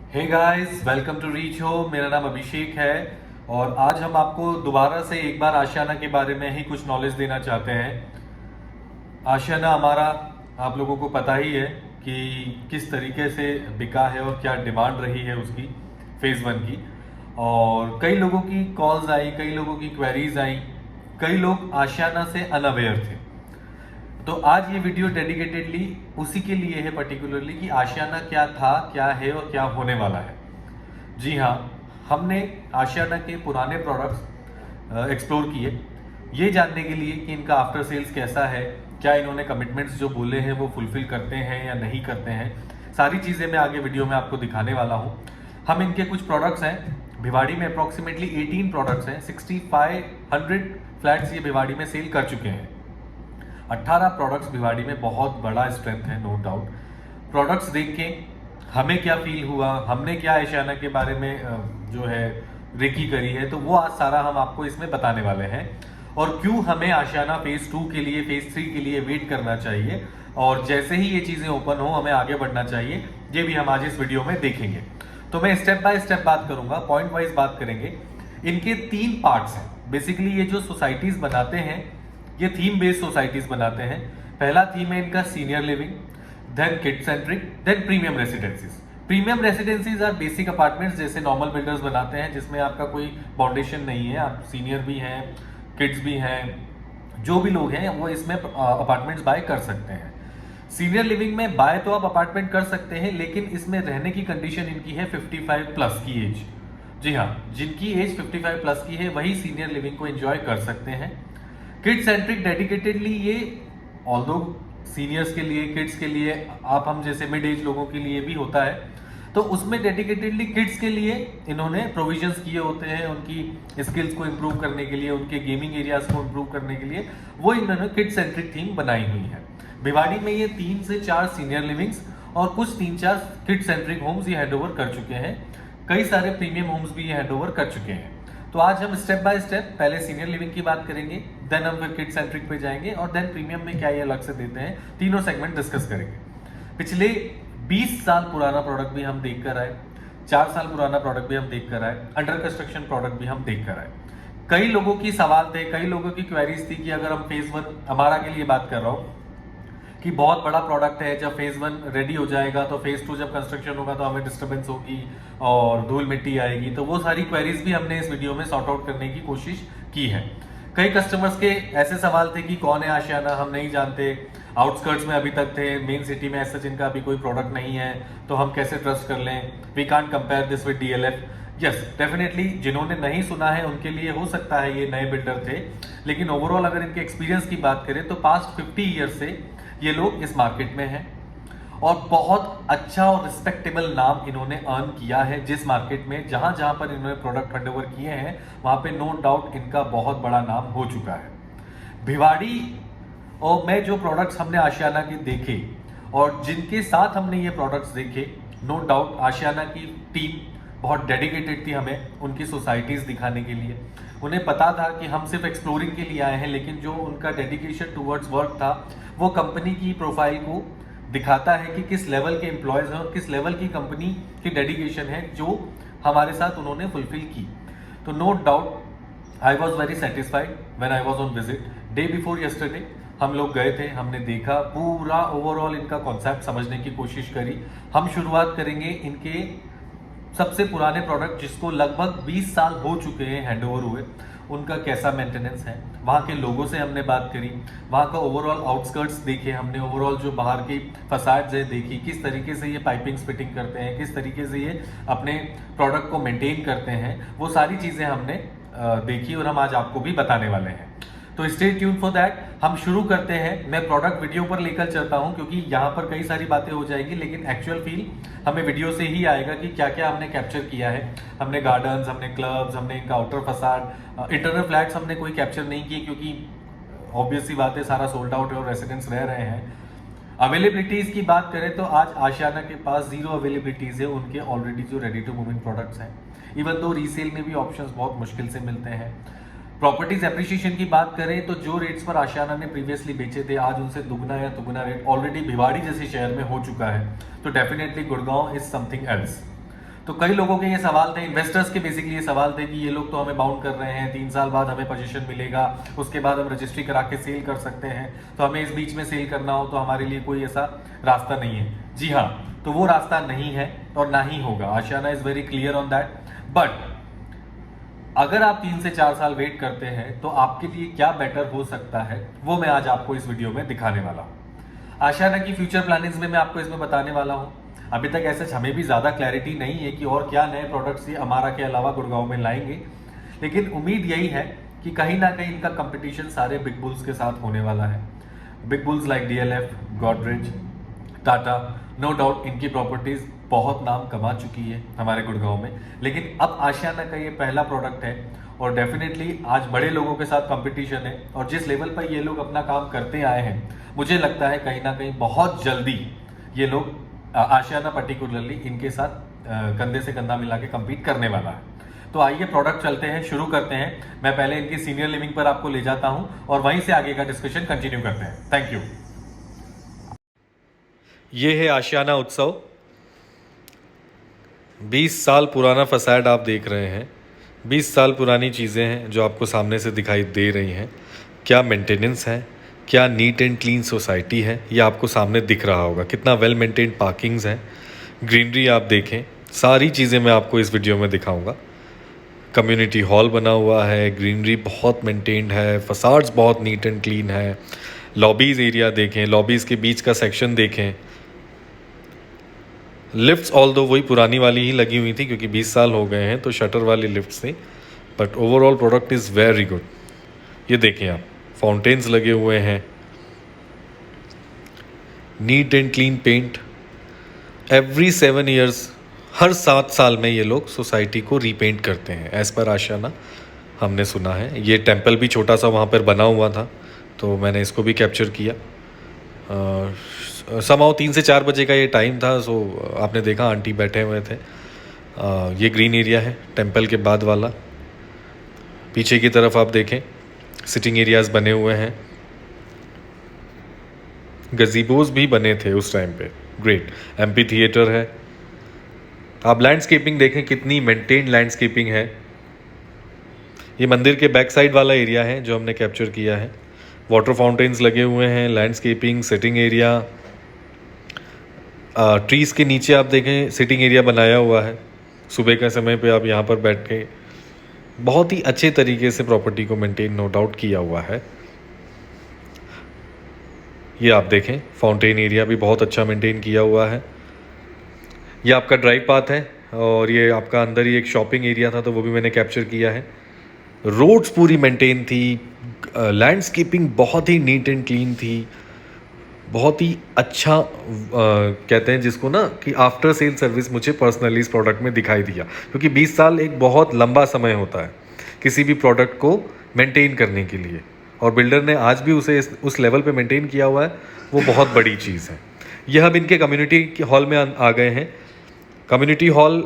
Hey guys, welcome to reach home. मेरा नाम अभिषेक है और आज हम आपको दोबारा से एक बार आशियाना के बारे में ही कुछ नॉलेज देना चाहते हैं। आशियाना हमारा आप लोगों को पता ही है कि किस तरीके से बिका है और क्या डिमांड रही है उसकी फेज़ 1 की। और कई लोगों की कॉल्स आई, कई लोगों की क्वेरीज आई, कई लोग आशियाना से अनअवेयर थे। तो आज ये वीडियो डेडिकेटेडली उसी के लिए है, पर्टिकुलरली कि आशियाना क्या था, क्या है और क्या होने वाला है। जी हाँ, हमने आशियाना के पुराने प्रोडक्ट्स एक्सप्लोर किए, ये जानने के लिए कि इनका आफ्टर सेल्स कैसा है, क्या इन्होंने कमिटमेंट्स जो बोले हैं वो फुलफिल करते हैं या नहीं करते हैं। सारी चीज़ें मैं आगे वीडियो में आपको दिखाने वाला हूँ। हम इनके कुछ प्रोडक्ट्स हैं, भिवाड़ी में अप्रॉक्सीमेटली 18 प्रोडक्ट्स हैं, 6500 फ्लैट्स ये भिवाड़ी में सेल कर चुके हैं। 18 प्रोडक्ट्स भिवाड़ी में बहुत बड़ा स्ट्रेंथ है, नो डाउट। प्रोडक्ट्स देख के हमें क्या फील हुआ, हमने क्या आशियाना के बारे में जो है रेकी करी है, तो वो आज सारा हम आपको इसमें बताने वाले हैं। और क्यों हमें आशियाना फेज 2 के लिए, फेज 3 के लिए वेट करना चाहिए और जैसे ही ये चीज़ें ओपन हो हमें आगे बढ़ना चाहिए, ये भी हम आज इस वीडियो में देखेंगे। तो मैं स्टेप बाय स्टेप बात करूंगा, पॉइंट वाइज बात करेंगे। इनके 3 पार्ट्स हैं। बेसिकली ये जो सोसाइटीज बनाते हैं, ये थीम बेस्ड सोसाइटीज बनाते हैं। पहला थीम है इनका senior living, then kid centric, then premium residencies. Premium residencies are basic apartments जैसे नॉर्मल बिल्डर्स बनाते हैं, जिसमें आपका कोई फाउंडेशन नहीं है, आप सीनियर भी हैं, किड्स भी हैं, जो भी लोग हैं वो इसमें अपार्टमेंट्स बाय कर सकते हैं। सीनियर लिविंग में बाय तो आप अपार्टमेंट कर सकते हैं, लेकिन इसमें रहने की कंडीशन इनकी है 55 प्लस की एज। जी हाँ, जिनकी एज 55 प्लस की है वही सीनियर लिविंग को एंजॉय कर सकते हैं। किड सेंट्रिक डेडिकेटेडली ये ऑल्दो सीनियर्स के लिए, किड्स के लिए, आप हम जैसे मिड एज लोगों के लिए भी होता है, तो उसमें डेडिकेटेडली किड्स के लिए इन्होंने प्रोविजंस किए होते हैं उनकी स्किल्स को इम्प्रूव करने के लिए, उनके गेमिंग एरियाज को इम्प्रूव करने के लिए, वो इन्होंने किड सेंट्रिक थीम बनाई हुई है। भिवाड़ी में ये 3 से 4 सीनियर लिविंग्स और कुछ 3-4 किड सेंट्रिक होम्स ये हैंडओवर कर चुके हैं। कई सारे प्रीमियम होम्स भी ये हैंडओवर कर चुके हैं। तो आज हम स्टेप बाय स्टेप पहले सीनियर लिविंग की बात करेंगे, देन हम फिर किड सेंट्रिक पे जाएंगे और देन प्रीमियम में क्या ये अलग से देते हैं, तीनों सेगमेंट डिस्कस करेंगे। पिछले 20 साल पुराना प्रोडक्ट भी हम देख कर आए, 4 साल पुराना प्रोडक्ट भी हम देख कर आए, अंडर कंस्ट्रक्शन प्रोडक्ट भी हम देख कर आए। कई लोगों की सवाल थे, कई लोगों की क्वेरीज थी कि अगर हम फेज 1 हमारा के लिए बात कर रहा हूँ कि बहुत बड़ा प्रोडक्ट है, जब फेज 1 रेडी हो जाएगा तो फेज 2 जब कंस्ट्रक्शन होगा तो हमें डिस्टर्बेंस होगी और धूल मिट्टी आएगी। तो वो सारी क्वेरीज भी हमने इस वीडियो में सॉर्ट आउट करने की कोशिश की है। कई कस्टमर्स के ऐसे सवाल थे कि कौन है आशियाना, हम नहीं जानते, आउटस्कर्ट्स में अभी तक थे, मेन सिटी में ऐसा जिनका अभी कोई प्रोडक्ट नहीं है, तो हम कैसे ट्रस्ट कर लें, we can't compare this with DLF. Yes, definitely जिन्होंने नहीं सुना है उनके लिए हो सकता है ये नए बिल्डर थे, लेकिन ओवरऑल अगर इनके एक्सपीरियंस की बात करें तो पास्ट 50 ईयर से ये लोग इस मार्केट में हैं और बहुत अच्छा और रिस्पेक्टेबल नाम इन्होंने अर्न किया है। जिस मार्केट में जहां जहां पर इन्होंने प्रोडक्ट हैंडओवर किए हैं वहां पे नो डाउट इनका बहुत बड़ा नाम हो चुका है। भिवाड़ी और में जो प्रोडक्ट्स हमने आशियाना के देखे और जिनके साथ हमने ये प्रोडक्ट्स देखे, नो डाउट आशियाना की टीम बहुत डेडिकेटेड थी हमें उनकी सोसाइटीज दिखाने के लिए। उन्हें पता था कि हम सिर्फ एक्सप्लोरिंग के लिए आए हैं, लेकिन जो उनका डेडिकेशन टुवर्ड्स वर्क था वो कंपनी की प्रोफाइल को दिखाता है कि किस लेवल के एम्प्लॉयज हैं और किस लेवल की कंपनी की डेडिकेशन है जो हमारे साथ उन्होंने फुलफिल की। तो no doubt I was very satisfied when I was on visit day before yesterday. हम लोग गए थे, हमने देखा पूरा ओवरऑल इनका कॉन्सेप्ट समझने की कोशिश करी। हम शुरुआत करेंगे इनके सबसे पुराने प्रोडक्ट जिसको लगभग 20 साल हो चुके हैं हैंडओवर हुए, उनका कैसा मेंटेनेंस है, वहाँ के लोगों से हमने बात करी, वहाँ का ओवरऑल आउटस्कर्ट्स देखे हमने, ओवरऑल जो बाहर की फसाड्स है देखी, किस तरीके से ये पाइपिंग फिटिंग करते हैं, किस तरीके से ये अपने प्रोडक्ट को मेंटेन करते हैं, वो सारी चीज़ें हमने देखी और हम आज आपको भी बताने वाले हैं। तो स्टे ट्यून फॉर दैट। हम शुरू करते हैं, मैं प्रोडक्ट वीडियो पर लेकर चलता हूं क्योंकि यहाँ पर कई सारी बातें हो जाएगी, लेकिन एक्चुअल फील हमें वीडियो से ही आएगा कि क्या क्या हमने कैप्चर किया है। हमने गार्डन्स, हमने क्लब्स, हमने इनका आउटर फसाड, इंटरनल फ्लैट्स हमने कोई कैप्चर नहीं किए क्योंकि ऑब्वियस सी बात है सारा सोल्ड आउट है और रेसिडेंट्स रह रहे हैं। अवेलेबिलिटीज की बात करें तो आज आशियाना के पास 0 अवेलेबिलिटीज है उनके ऑलरेडी जो ready to move in products हैं। इवन दो रीसेल में भी ऑप्शंस बहुत मुश्किल से मिलते हैं। प्रॉपर्टीज एप्रिसिएशन की बात करें तो जो रेट्स पर आशियाना ने प्रीवियसली बेचे थे आज उनसे दुगना या तुगना रेट ऑलरेडी भिवाड़ी जैसे शहर में हो चुका है। तो definitely Gurgaon is something else. तो कई लोगों के ये सवाल थे, इन्वेस्टर्स के बेसिकली ये सवाल थे कि ये लोग तो हमें बाउंड कर रहे हैं, 3 साल बाद हमें पोजीशन मिलेगा, उसके बाद हम रजिस्ट्री करा के सेल कर सकते हैं, तो हमें इस बीच में सेल करना हो तो हमारे लिए कोई ऐसा रास्ता नहीं है। जी हाँ, तो वो रास्ता नहीं है और ना ही होगा। Ashiana is very clear on that. But अगर आप 3 से 4 साल वेट करते हैं तो आपके लिए क्या बेटर हो सकता है, वो मैं आज आपको इस वीडियो में दिखाने वाला हूं। आशियाना की फ्यूचर प्लानिंग्स में मैं आपको इसमें बताने वाला हूं। अभी तक ऐसे हमें भी ज़्यादा क्लैरिटी नहीं है कि और क्या नए प्रोडक्ट्स ये अमारा के अलावा गुड़गांव में लाएंगे, लेकिन उम्मीद यही है कि कहीं ना कहीं इनका कंपटीशन सारे बिग बुल्स के साथ होने वाला है। Big bulls like DLF, Godrej, Tata, no doubt इनकी प्रॉपर्टीज बहुत नाम कमा चुकी है हमारे गुड़गांव में, लेकिन अब आशियाना का ये पहला प्रोडक्ट है और डेफिनेटली आज बड़े लोगों के साथ कंपटीशन है। और जिस लेवल पर ये लोग अपना काम करते आए हैं, मुझे लगता है कहीं ना कहीं बहुत जल्दी ये लोग आशियाना पर्टिकुलरली इनके साथ कंधे से कंधा मिला के कम्पीट करने वाला है। तो आइए प्रोडक्ट चलते हैं, शुरू करते हैं। मैं पहले इनकी सीनियर लिविंग पर आपको ले जाता हूं और वहीं से आगे का डिस्कशन कंटिन्यू करते हैं। Thank you. ये है आशियाना उत्सव। 20 साल पुराना फसाड आप देख रहे हैं। 20 साल पुरानी चीज़ें हैं जो आपको सामने से दिखाई दे रही हैं। क्या मेंटेनेंस है, क्या नीट एंड क्लीन सोसाइटी है, ये आपको सामने दिख रहा होगा। कितना वेल मेंटेन्ड पार्किंग्स हैं, ग्रीनरी आप देखें, सारी चीज़ें मैं आपको इस वीडियो में दिखाऊंगा। कम्युनिटी हॉल बना हुआ है, ग्रीनरी बहुत मेंटेन्ड है, फसाड्स बहुत नीट एंड क्लीन है। लॉबीज़ एरिया देखें, लॉबीज़ के बीच का सेक्शन देखें। लिफ्ट्स ऑल दो वही पुरानी वाली ही लगी हुई थी क्योंकि 20 साल हो गए हैं, तो शटर वाली लिफ्ट्स थी, but overall product is very good. ये देखें आप, फाउंटेन्स लगे हुए हैं, neat and clean paint. Every 7 years, हर 7 साल में ये लोग सोसाइटी को रीपेंट करते हैं एज़ पर आशियाना, हमने सुना है। ये टेम्पल भी छोटा सा वहाँ पर बना हुआ था, तो मैंने इसको भी कैप्चर किया। समाओ 3 से 4 बजे का ये टाइम था, सो आपने देखा आंटी बैठे हुए थे। ये ग्रीन एरिया है टेम्पल के बाद वाला। पीछे की तरफ आप देखें, सिटिंग एरियाज़ बने हुए हैं, गजीबोज भी बने थे उस टाइम पे। ग्रेट। एम्पी थिएटर है। आप लैंडस्केपिंग देखें, कितनी मेंटेन्ड लैंडस्केपिंग है। ये मंदिर के बैक साइड वाला एरिया है जो हमने कैप्चर किया है। वाटर फाउंटेन्स लगे हुए हैं, लैंडस्केपिंग, सिटिंग एरिया। ट्रीज़ के नीचे आप देखें सिटिंग एरिया बनाया हुआ है। सुबह के समय पे आप यहाँ पर बैठ के बहुत ही अच्छे तरीके से प्रॉपर्टी को मेंटेन नो डाउट किया हुआ है। ये आप देखें, फाउंटेन एरिया भी बहुत अच्छा मेंटेन किया हुआ है। ये आपका ड्राइव पाथ है और ये आपका अंदर ही एक शॉपिंग एरिया था, तो वो भी मैंने कैप्चर किया है। रोड्स पूरी मेंटेन थी, लैंडस्केपिंग बहुत ही नीट एंड क्लीन थी, बहुत ही अच्छा कहते हैं जिसको ना कि आफ्टर सेल सर्विस मुझे पर्सनली इस प्रोडक्ट में दिखाई दिया, क्योंकि 20 साल एक बहुत लंबा समय होता है किसी भी प्रोडक्ट को मेंटेन करने के लिए, और बिल्डर ने आज भी उसे उस लेवल पे मेंटेन किया हुआ है, वो बहुत बड़ी चीज़ है। यह अब इनके कम्युनिटी हॉल में आ गए हैं। कम्युनिटी हॉल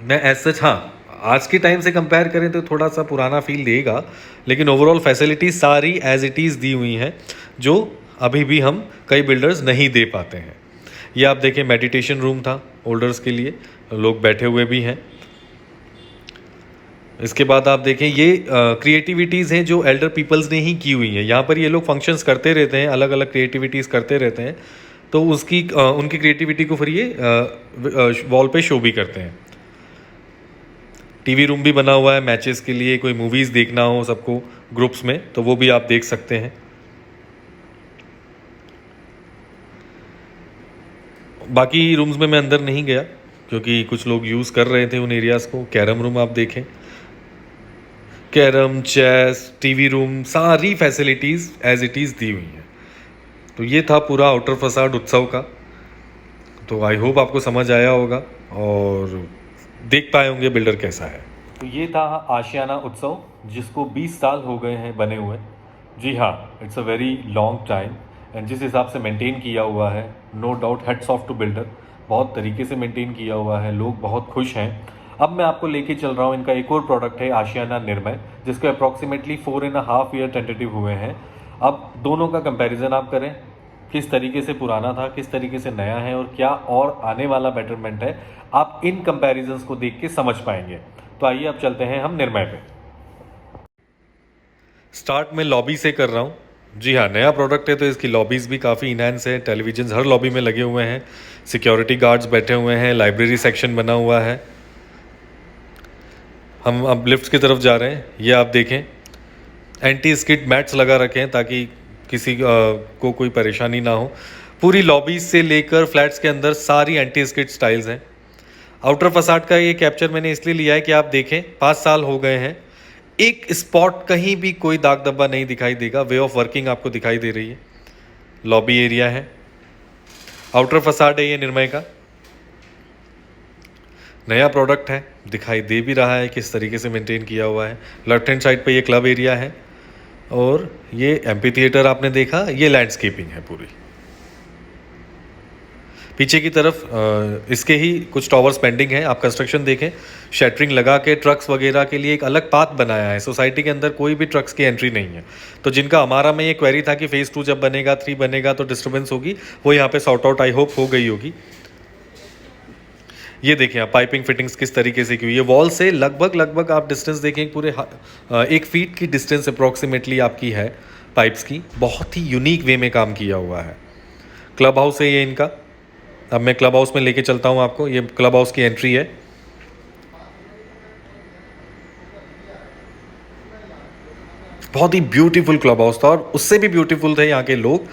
में एज सच, हाँ, आज के टाइम से कंपेयर करें तो थोड़ा सा पुराना फील देगा, लेकिन ओवरऑल फैसिलिटीज़ सारी एज इट इज़ दी हुई हैं जो अभी भी हम कई बिल्डर्स नहीं दे पाते हैं। ये आप देखें, मेडिटेशन रूम था ओल्डर्स के लिए, लोग बैठे हुए भी हैं। इसके बाद आप देखें, ये क्रिएटिविटीज़ हैं जो एल्डर पीपल्स ने ही की हुई हैं। यहाँ पर ये लोग फंक्शंस करते रहते हैं, अलग अलग क्रिएटिविटीज़ करते रहते हैं, तो उनकी क्रिएटिविटी को फिर ये वॉल पे शो भी करते हैं। टीवी रूम भी बना हुआ है मैचेस के लिए, कोई मूवीज़ देखना हो सबको ग्रुप्स में, तो वो भी आप देख सकते हैं। बाकी रूम्स में मैं अंदर नहीं गया क्योंकि कुछ लोग यूज़ कर रहे थे उन एरियाज़ को। कैरम रूम आप देखें, कैरम, चेस, टीवी रूम, सारी फैसिलिटीज़ एज इट इज़ दी हुई हैं। तो ये था पूरा आउटर फसाड उत्सव का। तो आई होप आपको समझ आया होगा और देख पाए होंगे बिल्डर कैसा है। तो ये था आशियाना उत्सव, जिसको 20 साल हो गए हैं बने हुए। जी हाँ, it's a very long time, and जिस हिसाब से मेंटेन किया हुआ है, no doubt hats off to builder, बहुत तरीके से मेंटेन किया हुआ है, लोग बहुत खुश हैं। अब मैं आपको लेके चल रहा हूँ, इनका एक और प्रोडक्ट है आशियाना निर्मय, जिसके अप्रॉक्सीमेटली 4.5 ईयर टेंटेटिव हुए हैं। अब दोनों का कंपैरिजन आप करें, किस तरीके से पुराना था, किस तरीके से नया है और क्या और आने वाला बेटरमेंट है, आप इन कंपैरिजंस को देख के समझ पाएंगे। तो आइए अब चलते हैं हम निर्मय पे। स्टार्ट में लॉबी से कर रहा हूँ। जी हाँ, नया प्रोडक्ट है तो इसकी लॉबीज़ भी काफ़ी इनहैंस है। टेलीविजन हर लॉबी में लगे हुए हैं, सिक्योरिटी गार्ड्स बैठे हुए हैं, लाइब्रेरी सेक्शन बना हुआ है। हम अब लिफ्ट की तरफ जा रहे हैं। ये आप देखें, एंटी स्किड मैट्स लगा रखे हैं ताकि किसी को कोई परेशानी ना हो। पूरी लॉबीज से लेकर फ्लैट्स के अंदर सारी एंटी स्किड स्टाइल्स हैं। आउटर फसाड का ये कैप्चर मैंने इसलिए लिया है कि आप देखें 5 साल हो गए हैं, एक स्पॉट कहीं भी कोई दाग धब्बा नहीं दिखाई देगा। वे ऑफ वर्किंग आपको दिखाई दे रही है। लॉबी एरिया है, आउटर फसाड है ये निर्मय का, नया प्रोडक्ट है, दिखाई दे भी रहा है किस तरीके से मेंटेन किया हुआ है। लेफ्ट हैंड साइड पे ये क्लब एरिया है और ये एम्पी थिएटर आपने देखा, ये लैंडस्केपिंग है पूरी। पीछे की तरफ इसके ही कुछ टावर्स पेंडिंग है। आप कंस्ट्रक्शन देखें, शटरिंग लगा के ट्रक्स वगैरह के लिए एक अलग पाथ बनाया है। सोसाइटी के अंदर कोई भी ट्रक्स की एंट्री नहीं है। तो जिनका हमारा में ये क्वेरी था कि फेज़ 2 जब बनेगा, 3 बनेगा तो डिस्टर्बेंस होगी, वो यहाँ पे सॉर्ट आउट आई होप हो गई होगी। ये देखें आप पाइपिंग फिटिंग्स किस तरीके से की हुई है। वॉल से लगभग आप डिस्टेंस देखें, पूरे 1 फीट की डिस्टेंस अप्रॉक्सीमेटली आपकी है पाइप्स की। बहुत ही यूनिक वे में काम किया हुआ है। क्लब हाउस है ये इनका। अब मैं क्लब हाउस में लेके चलता हूँ आपको। ये क्लब हाउस की एंट्री है। बहुत ही ब्यूटीफुल क्लब हाउस था और उससे भी ब्यूटीफुल थे यहाँ के लोग।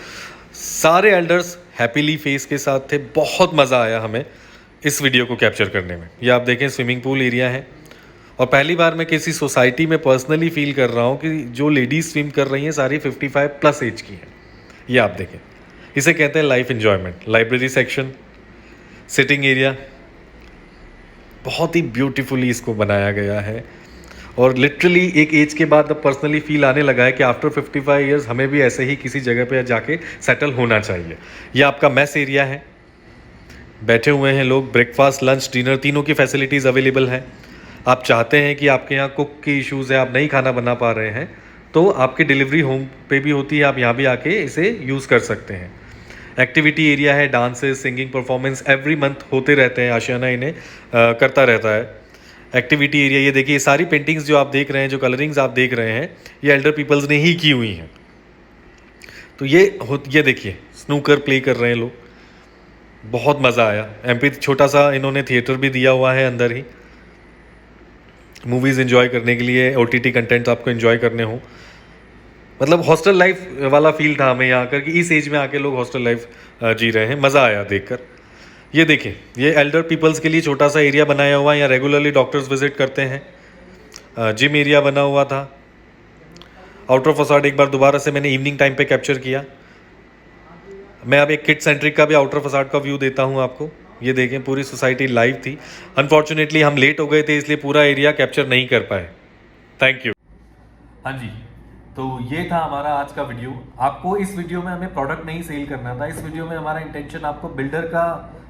सारे एल्डर्स हैप्पीली फेस के साथ थे। बहुत मज़ा आया हमें इस वीडियो को कैप्चर करने में। ये आप देखें स्विमिंग पूल एरिया है और पहली बार मैं किसी सोसाइटी में पर्सनली फील कर रहा हूँ कि जो लेडीज स्विम कर रही हैं सारी 55 प्लस एज की हैं। ये आप देखें, इसे कहते हैं life enjoyment. Library section, sitting area, बहुत ही ब्यूटीफुली इसको बनाया गया है और लिटरली एक एज के बाद अब पर्सनली फील आने लगा है कि आफ्टर 55 ईयर्स हमें भी ऐसे ही किसी जगह पे जाके सेटल होना चाहिए। यह आपका मेस एरिया है। बैठे हुए हैं लोग, ब्रेकफास्ट, लंच, डिनर तीनों की फैसिलिटीज़ अवेलेबल है। आप चाहते हैं कि आपके यहाँ कुक की इश्यूज़ है, आप नहीं खाना बना पा रहे हैं, तो आपकी डिलीवरी होम पे भी होती है। आप यहाँ भी आके इसे यूज़ कर सकते हैं। एक्टिविटी एरिया है, dances, singing, performance every month होते रहते हैं। आशियाना इन्हें करता रहता है। एक्टिविटी एरिया, ये देखिए सारी पेंटिंग्स जो आप देख रहे हैं, जो कलरिंग्स आप देख रहे हैं, ये एल्डर पीपल्स ने ही की हुई हैं। तो ये देखिए स्नूकर प्ले कर रहे हैं लोग, बहुत मज़ा आया। एमपी छोटा सा इन्होंने थिएटर भी दिया हुआ है अंदर ही, मूवीज़ एंजॉय करने के लिए, OTT कंटेंट्स आपको एंजॉय करने हो। मतलब हॉस्टल लाइफ वाला फील था हमें यहाँ आकर कि इस एज में आके लोग हॉस्टल लाइफ जी रहे हैं। मज़ा आया देखकर। ये देखें, ये एल्डर पीपल्स के लिए छोटा सा एरिया बनाया हुआ है। यहाँ रेगुलरली डॉक्टर्स विजिट करते हैं। जिम एरिया बना हुआ था। आउटर फसाड एक बार दोबारा से मैंने इवनिंग टाइम पे कैप्चर किया। मैं अब एक किड सेंट्रिक का भी आउटर फसाड का व्यू देता हूँ आपको। ये देखें, पूरी सोसाइटी लाइव थी। अनफॉर्चुनेटली हम लेट हो गए थे, इसलिए पूरा एरिया कैप्चर नहीं कर पाए। Thank you. हाँ जी, तो ये था हमारा आज का वीडियो। आपको इस वीडियो में हमें प्रोडक्ट नहीं सेल करना था। इस वीडियो में हमारा इंटेंशन आपको बिल्डर का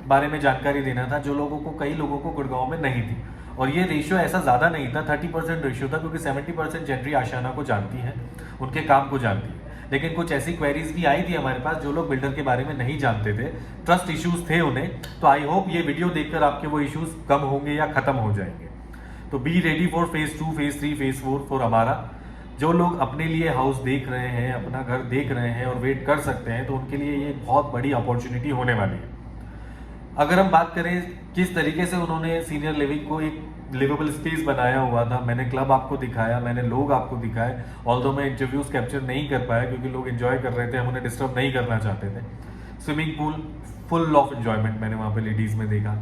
बारे में जानकारी देना था, जो लोगों को, कई लोगों को गुड़गांव में नहीं थी। और ये रेशियो ऐसा ज़्यादा नहीं था, 30% रेशियो था, क्योंकि 70% जेंट्री आशियाना को जानती है, उनके काम को जानती है। लेकिन कुछ ऐसी क्वेरीज भी आई थी हमारे पास जो लोग बिल्डर के बारे में नहीं जानते थे, ट्रस्ट इश्यूज थे उन्हें। तो आई होप ये वीडियो देखकर आपके वो इश्यूज कम होंगे या खत्म हो जाएंगे। तो be ready for phase 2, phase 3, phase 4 for अमारा। जो लोग अपने लिए हाउस देख रहे हैं, अपना घर देख रहे हैं और वेट कर सकते हैं, तो उनके लिए ये बहुत बड़ी अपॉर्चुनिटी होने वाली है। अगर हम बात करें किस तरीके से उन्होंने सीनियर लिविंग को एक लिवेबल स्पेस बनाया हुआ था, मैंने क्लब आपको दिखाया, मैंने लोग आपको दिखाए। ऑल्दो मैं इंटरव्यूज कैप्चर नहीं कर पाया क्योंकि लोग एंजॉय कर रहे थे, हम उन्हें डिस्टर्ब नहीं करना चाहते थे। Swimming pool full of enjoyment मैंने वहाँ पे लेडीज में देखा।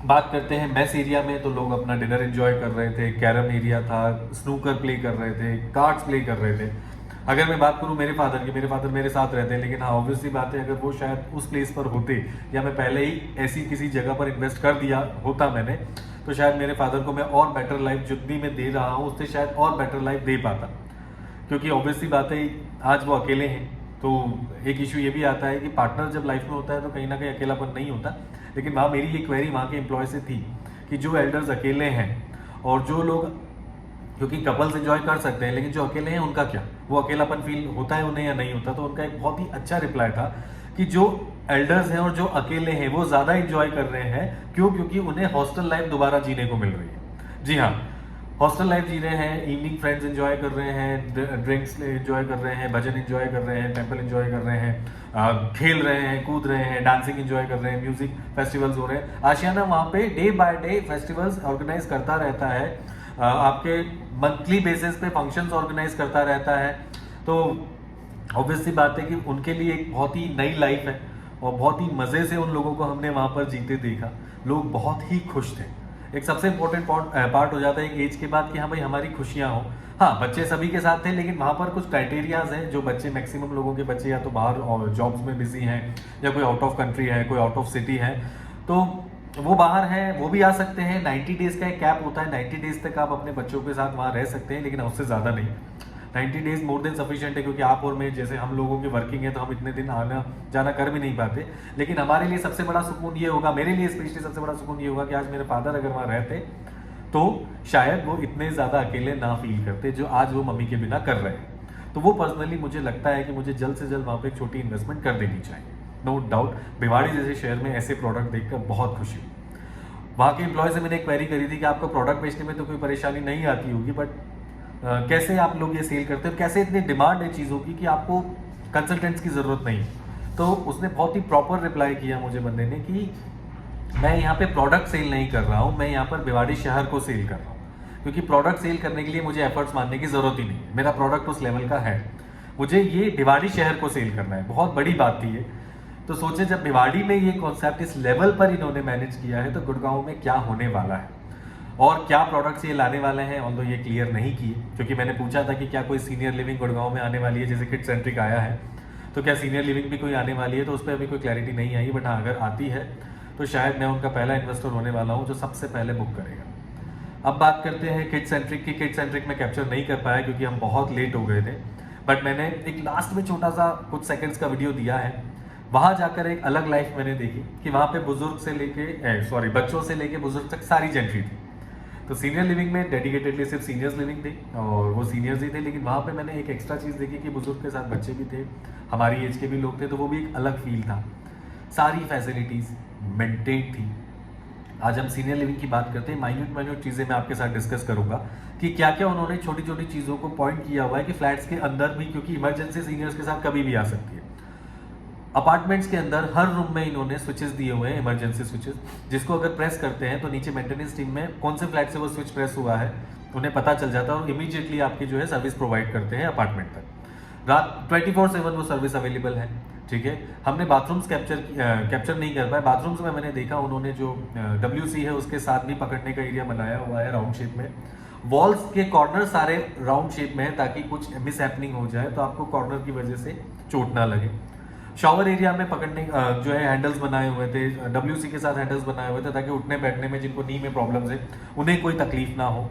बात करते हैं मेस एरिया में, तो लोग अपना डिनर एंजॉय कर रहे थे। कैरम एरिया था, स्नूकर प्ले कर रहे थे, कार्ड्स प्ले कर रहे थे। अगर मैं बात करूं मेरे फादर की, मेरे फादर मेरे साथ रहते हैं, लेकिन हाँ ऑब्वियसली बात है, अगर वो शायद उस प्लेस पर होते या मैं पहले ही ऐसी किसी जगह पर इन्वेस्ट कर दिया होता मैंने, तो शायद मेरे फादर को मैं और बेटर लाइफ जितनी मैं दे रहा हूँ उससे शायद और बेटर लाइफ दे पाता। क्योंकि ऑब्वियसली बात है, आज वो अकेले हैं। तो एक इशू ये भी आता है कि पार्टनर जब लाइफ में होता है तो कहीं ना कहीं अकेलापन नहीं होता। लेकिन वहाँ मेरी ये क्वेरी वहाँ के एम्प्लॉय से थी कि जो एल्डर्स अकेले हैं और जो लोग, क्योंकि कपल्स एंजॉय कर सकते हैं, लेकिन जो अकेले हैं उनका क्या, वो अकेलापन फील होता है उन्हें या नहीं होता। तो उनका एक बहुत ही अच्छा रिप्लाई था कि जो एल्डर्स हैं और जो अकेले हैं वो ज़्यादा इंजॉय कर रहे हैं। क्यों? क्योंकि उन्हें हॉस्टल लाइफ दोबारा जीने को मिल रही है। जी हाँ, हॉस्टल लाइफ जी रहे हैं, इवनिंग फ्रेंड्स एंजॉय कर रहे हैं, ड्रिंक्स एंजॉय कर रहे हैं, भजन एंजॉय कर रहे हैं, टेम्पल एंजॉय कर रहे हैं, खेल रहे हैं, कूद रहे हैं, डांसिंग एंजॉय कर रहे हैं, म्यूजिक फेस्टिवल्स हो रहे हैं। आशियाना वहाँ पे day by day festivals organize करता रहता है, आपके मंथली बेसिस पे फंक्शंस ऑर्गेनाइज करता रहता है। तो ऑब्वियस सी बात है कि उनके लिए एक बहुत ही नई लाइफ है और बहुत ही मज़े से उन लोगों को हमने वहाँ पर जीते देखा। लोग बहुत ही खुश थे। एक सबसे इंपॉर्टेंट पार्ट हो जाता है एक एज के बाद कि हाँ भाई हमारी खुशियाँ हो। हाँ, बच्चे सभी के साथ थे, लेकिन वहाँ पर कुछ क्राइटेरियाज हैं। जो बच्चे, मैक्सिमम लोगों के बच्चे या तो बाहर जॉब्स में बिजी हैं, या कोई आउट ऑफ कंट्री है, कोई आउट ऑफ सिटी है, तो वो बाहर हैं, वो भी आ सकते हैं। 90 डेज का एक कैप होता है, 90 डेज तक आप अपने बच्चों के साथ वहाँ रह सकते हैं, लेकिन उससे ज़्यादा नहीं। 90 डेज मोर देन सफिशिएंट है, क्योंकि आप और मैं जैसे हम लोगों की वर्किंग है तो हम इतने दिन आना जाना कर भी नहीं पाते। लेकिन हमारे लिए सबसे बड़ा सुकून ये होगा, मेरे लिए स्पेशली सबसे बड़ा सुकून ये होगा कि आज मेरे फादर अगर वहाँ रहते तो शायद वो इतने ज़्यादा अकेले ना फील करते जो आज वो मम्मी के बिना कर रहे हैं। तो वो पर्सनली मुझे लगता है कि मुझे जल्द से जल्द वहाँ पे एक छोटी इन्वेस्टमेंट कर देनी चाहिए। नो डाउट भिवाड़ी जैसे शहर में ऐसे प्रोडक्ट देखकर बहुत खुशी हुई। वहाँ के एम्प्लॉय से मैंने एक क्वेरी करी थी कि आपको प्रोडक्ट बेचने में तो कोई परेशानी नहीं आती होगी, बट कैसे आप लोग ये सेल करते हो, कैसे इतनी डिमांड है चीज़ों की कि आपको कंसल्टेंट्स की ज़रूरत नहीं। तो उसने बहुत ही प्रॉपर रिप्लाई किया मुझे बंदे ने कि मैं यहाँ पे प्रोडक्ट सेल नहीं कर रहा हूँ, मैं यहाँ पर भिवाड़ी शहर को सेल कर रहा हूँ। क्योंकि प्रोडक्ट सेल करने के लिए मुझे एफर्ट्स मारने की ज़रूरत ही नहीं है, मेरा प्रोडक्ट उस लेवल का है, मुझे ये भिवाड़ी शहर को सेल करना है। बहुत बड़ी बात थी ये। तो सोचे जब भिवाड़ी में ये कॉन्सेप्ट इस लेवल पर इन्होंने मैनेज किया है तो गुड़गांव में क्या होने वाला है और क्या प्रोडक्ट्स ये लाने वाले हैं। ऑल्दो ये क्लियर नहीं किए, क्योंकि मैंने पूछा था कि क्या कोई सीनियर लिविंग गुड़गांव में आने वाली है, जैसे किड सेंट्रिक आया है, तो क्या सीनियर लिविंग भी कोई आने वाली है, तो उस पर अभी कोई क्लैरिटी नहीं आई। बट हाँ, अगर आती है तो शायद मैं उनका पहला इन्वेस्टर होने वाला हूँ जो सबसे पहले बुक करेगा। अब बात करते हैं किड सेंट्रिक की। किड सेंट्रिक में कैप्चर नहीं कर पाया क्योंकि हम बहुत लेट हो गए थे, बट मैंने एक लास्ट में छोटा सा कुछ सेकंड्स का वीडियो दिया है। वहाँ जाकर एक अलग लाइफ मैंने देखी कि वहाँ पे बुजुर्ग से लेके बच्चों से लेके बुजुर्ग तक सारी जेंट्री थी। तो सीनियर लिविंग में डेडिकेटेडली सिर्फ सीनियर्स लिविंग थी और वो सीनियर्स ही थे, लेकिन वहाँ पे मैंने एक एक्स्ट्रा चीज़ देखी कि बुजुर्ग के साथ बच्चे भी थे, हमारी एज के भी लोग थे, तो वो भी एक अलग फील था। सारी फैसिलिटीज़ मेंटेन थी। आज हम सीनियर लिविंग की बात करते हैं, माइन्यूट चीज़ें मैं आपके साथ डिस्कस करूंगा कि क्या क्या उन्होंने छोटी छोटी चीज़ों को पॉइंट किया हुआ है कि फ्लैट्स के अंदर भी, क्योंकि इमरजेंसी सीनियर्स के साथ कभी भी आ सकती है। अपार्टमेंट्स के अंदर हर रूम में इन्होंने स्विचेस दिए हुए हैं, इमरजेंसी स्विचेस, जिसको अगर प्रेस करते हैं तो नीचे मेंटेनेंस टीम में कौन से फ्लैट से वो स्विच प्रेस हुआ है उन्हें पता चल जाता है और इमीडिएटली आपकी जो है सर्विस प्रोवाइड करते हैं अपार्टमेंट तक। रात 24/7 वो सर्विस अवेलेबल है। ठीक है, हमने बाथरूम्स कैप्चर नहीं कर पाए। बाथरूम्स में मैंने देखा उन्होंने जो WC है उसके साथ भी पकड़ने का एरिया बनाया हुआ है राउंड शेप में। वॉल्स के कॉर्नर सारे राउंड शेप में है ताकि कुछ मिस हैपनिंग हो जाए तो आपको कॉर्नर की वजह से चोट ना लगे। शावर एरिया में पकड़ने जो है हैंडल्स बनाए हुए थे, WC के साथ हैंडल्स बनाए हुए थे ताकि उठने बैठने में जिनको नी में प्रॉब्लम्स है उन्हें कोई तकलीफ ना हो।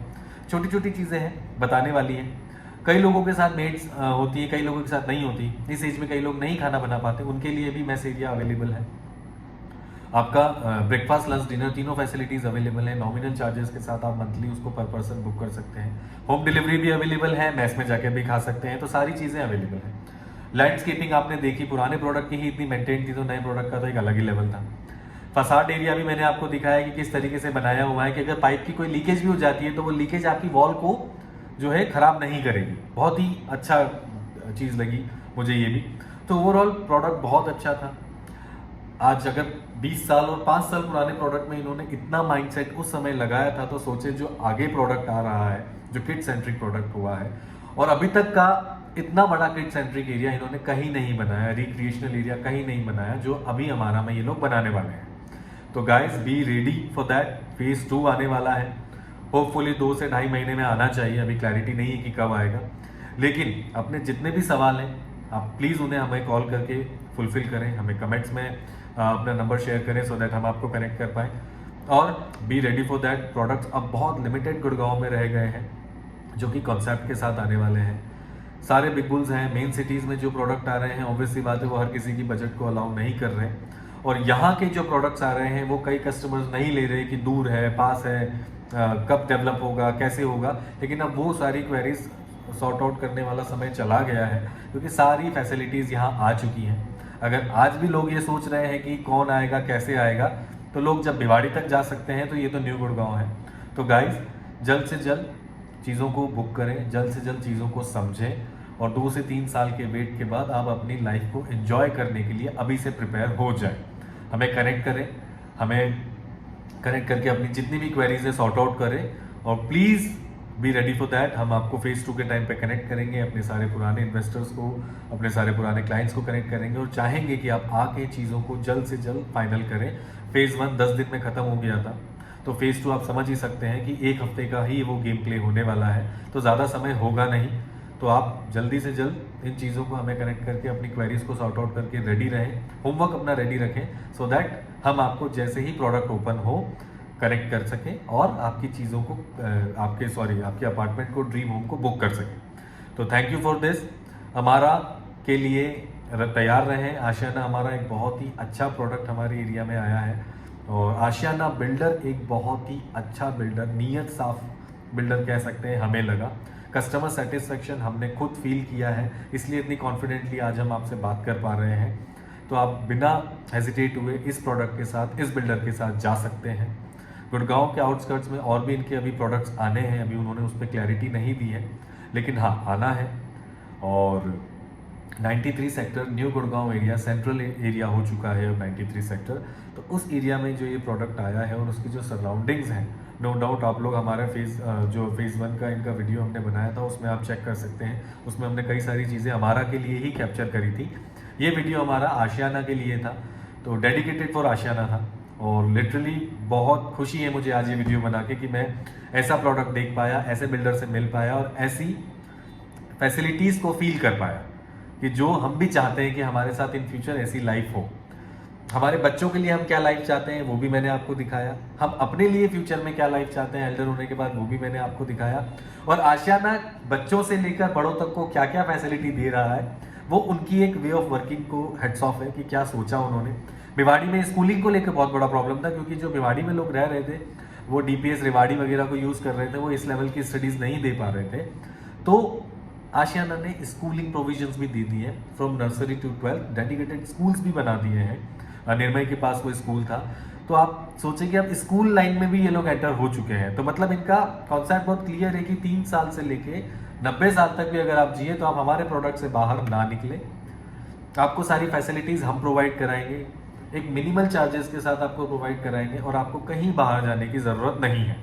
छोटी छोटी चीज़ें हैं, बताने वाली हैं। कई लोगों के साथ मेड्स होती है, कई लोगों के साथ नहीं होती। इस एज में कई लोग नहीं खाना बना पाते, उनके लिए भी मेस एरिया अवेलेबल है। आपका ब्रेकफास्ट लंच डिनर तीनों फैसिलिटीज अवेलेबल है। नॉमिनल चार्जेस के साथ आप मंथली उसको पर पर्सन बुक कर सकते हैं। होम डिलीवरी भी अवेलेबल है, मेस में जाके भी खा सकते हैं, तो सारी चीज़ें अवेलेबल है। लैंडस्केपिंग आपने देखी, पुराने प्रोडक्ट की ही इतनी मेंटेन थी तो नए प्रोडक्ट का तो एक अलग ही लेवल था। फसाड एरिया भी मैंने आपको दिखाया कि किस तरीके से बनाया हुआ है कि अगर पाइप की कोई लीकेज भी हो जाती है तो वो लीकेज आपकी वॉल को जो है खराब नहीं करेगी। बहुत ही अच्छा चीज़ लगी मुझे ये भी। तो ओवरऑल प्रोडक्ट बहुत अच्छा था। आज अगर 20 साल और 5 साल पुराने प्रोडक्ट में इन्होंने इतना माइंडसेट उस समय लगाया था तो सोचे जो आगे प्रोडक्ट आ रहा है, जो किड सेंट्रिक प्रोडक्ट हुआ है, और अभी तक का इतना बड़ा किड सेंट्रिक एरिया इन्होंने कहीं नहीं बनाया, रिक्रिएशनल एरिया कहीं नहीं बनाया जो अभी हमारा में ये लोग बनाने वाले हैं। तो guys be ready for that. Phase 2 आने वाला है, होपफुली 2 से 2.5 महीने में आना चाहिए। अभी क्लैरिटी नहीं है कि कब आएगा, लेकिन अपने जितने भी सवाल हैं आप प्लीज़ उन्हें हमें कॉल करके फुलफिल करें, हमें कमेंट्स में अपना नंबर शेयर करें सो दैट हम आपको कनेक्ट कर पाएँ। और be ready for that. Products अब बहुत लिमिटेड गुड़गांव में रह गए हैं जो कि कॉन्सेप्ट के साथ आने वाले हैं। सारे बिग बुल्स हैं, मेन सिटीज़ में जो प्रोडक्ट आ रहे हैं ऑब्वियसली बात है वो हर किसी की बजट को अलाउ नहीं कर रहे हैं। और यहाँ के जो प्रोडक्ट्स आ रहे हैं वो कई कस्टमर्स नहीं ले रहे कि दूर है, पास है, कब डेवलप होगा, कैसे होगा। लेकिन अब वो सारी क्वेरीज सॉर्ट आउट करने वाला समय चला गया है, क्योंकि सारी फैसिलिटीज़ यहाँ आ चुकी हैं। अगर आज भी लोग ये सोच रहे हैं कि कौन आएगा कैसे आएगा, तो लोग जब भिवाड़ी तक जा सकते हैं तो ये तो न्यू गुड़गांव है। तो गाइस, जल्द से जल्द चीज़ों को बुक करें, जल्द से जल्द चीज़ों को समझें, और 2 से 3 साल के वेट के बाद आप अपनी लाइफ को एंजॉय करने के लिए अभी से प्रिपेयर हो जाए। हमें कनेक्ट करें, हमें कनेक्ट करके अपनी जितनी भी क्वेरीज है सॉर्ट आउट करें, और please be ready for that. हम आपको फेज़ 2 के टाइम पे कनेक्ट करेंगे, अपने सारे पुराने इन्वेस्टर्स को, अपने सारे पुराने क्लाइंट्स को कनेक्ट करेंगे, और चाहेंगे कि आप आके चीज़ों को जल्द से जल्द फाइनल करें। फेज़ 1 10 दिन में ख़त्म हो गया था, तो फेज़ 2 आप समझ ही सकते हैं कि 1 हफ्ते का ही वो गेम प्ले होने वाला है, तो ज़्यादा समय होगा नहीं। तो आप जल्दी से जल्द इन चीज़ों को हमें कनेक्ट करके अपनी क्वेरीज को सॉर्ट आउट करके रेडी रहें, होमवर्क अपना रेडी रखें, सो दैट हम आपको जैसे ही प्रोडक्ट ओपन हो कनेक्ट कर सकें और आपकी चीज़ों को आपके अपार्टमेंट को, ड्रीम होम को बुक कर सकें। तो थैंक यू फॉर दिस। हमारा के लिए तैयार रहें। आशियाना हमारा एक बहुत ही अच्छा प्रोडक्ट हमारे एरिया में आया है, और आशियाना बिल्डर एक बहुत ही अच्छा बिल्डर, नीयत साफ बिल्डर कह सकते हैं हमें लगा। कस्टमर सेटिस्फेक्शन हमने खुद फील किया है, इसलिए इतनी कॉन्फिडेंटली आज हम आपसे बात कर पा रहे हैं। तो आप बिना हेजिटेट हुए इस प्रोडक्ट के साथ, इस बिल्डर के साथ जा सकते हैं। गुड़गांव के आउटस्कर्ट्स में और भी इनके अभी प्रोडक्ट्स आने हैं, अभी उन्होंने उस पर क्लैरिटी नहीं दी है, लेकिन हाँ आना है। और 93 sector new Gurgaon area central area हो चुका है अब 93 सेक्टर, तो उस एरिया में जो ये प्रोडक्ट आया है और उसकी जो सराउंडिंग्स हैं, नो डाउट आप लोग हमारा फेज़ 1 का इनका वीडियो हमने बनाया था, उसमें आप चेक कर सकते हैं। उसमें हमने कई सारी चीज़ें हमारा के लिए ही कैप्चर करी थी। ये वीडियो हमारा आशियाना के लिए था, तो डेडिकेटेड फॉर आशियाना था, और लिटरली बहुत खुशी है मुझे आज ये वीडियो बना के कि मैं ऐसा प्रोडक्ट देख पाया, ऐसे बिल्डर से मिल पाया, और ऐसी फैसिलिटीज़ को फील कर पाया कि जो हम भी चाहते हैं कि हमारे साथ इन फ्यूचर ऐसी लाइफ हो। हमारे बच्चों के लिए हम क्या लाइफ चाहते हैं वो भी मैंने आपको दिखाया, हम अपने लिए फ्यूचर में क्या लाइफ चाहते हैं एल्डर होने के बाद वो भी मैंने आपको दिखाया, और आशियाना बच्चों से लेकर बड़ों तक को क्या क्या फैसिलिटी दे रहा है, वो उनकी एक वे ऑफ वर्किंग को हेड्स ऑफ है कि क्या सोचा उन्होंने। भिवाड़ी में स्कूलिंग को लेकर बहुत बड़ा प्रॉब्लम था, क्योंकि जो भिवाड़ी में लोग रह रहे थे वो DPS रिवाड़ी वगैरह को यूज़ कर रहे थे, वो इस लेवल की स्टडीज़ नहीं दे पा रहे थे। तो आशियाना ने स्कूलिंग प्रोविजंस भी दे दी है, from nursery to 12 dedicated schools भी बना दिए हैं। निर्मय के पास वो स्कूल था, तो आप सोचें कि अब स्कूल लाइन में भी ये लोग एंटर हो चुके हैं। तो मतलब इनका कॉन्सेप्ट बहुत क्लियर है कि 3 साल से लेके 90 साल तक भी अगर आप जिए तो आप हमारे प्रोडक्ट से बाहर ना निकले। आपको सारी फैसिलिटीज़ हम प्रोवाइड कराएंगे, एक मिनिमल चार्जेस के साथ आपको प्रोवाइड कराएंगे, और आपको कहीं बाहर जाने की ज़रूरत नहीं है।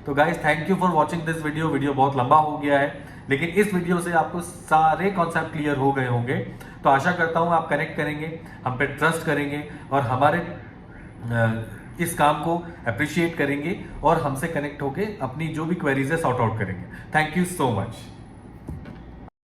तो guys, thank you for watching this video. Video बहुत लंबा हो गया है, लेकिन इस वीडियो से आपको सारे कॉन्सेप्ट क्लियर हो गए होंगे। तो आशा करता हूँ आप कनेक्ट करेंगे, हम पे ट्रस्ट करेंगे, और हमारे इस काम को अप्रिशिएट करेंगे, और हमसे कनेक्ट होके अपनी जो भी क्वेरीज है सॉर्ट आउट करेंगे। Thank you so much.